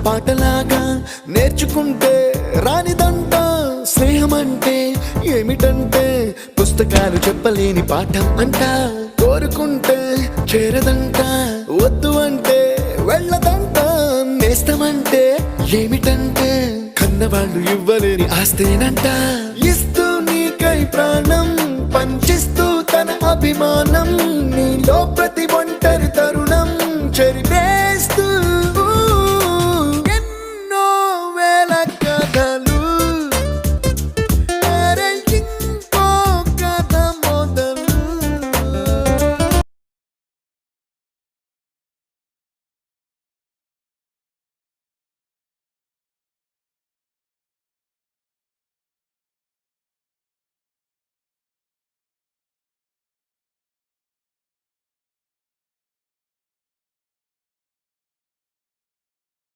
పాటలాగా నేర్చుకుంటే రానిదంట స్నేహమంటే ఏమిటంటే పుస్తకాలు చెప్పలేని పాఠం అంట కోరుకుంటే చేరదంట వద్దు అంటే వెళ్ళదంట నేస్తమంటే ఏమిటంటే కన్నవాళ్ళు ఇవ్వలేని ఆస్తేనంట ఇస్తూ నీకై ప్రాణం పంచిస్తూ తన అభిమానం నీలో ప్రతి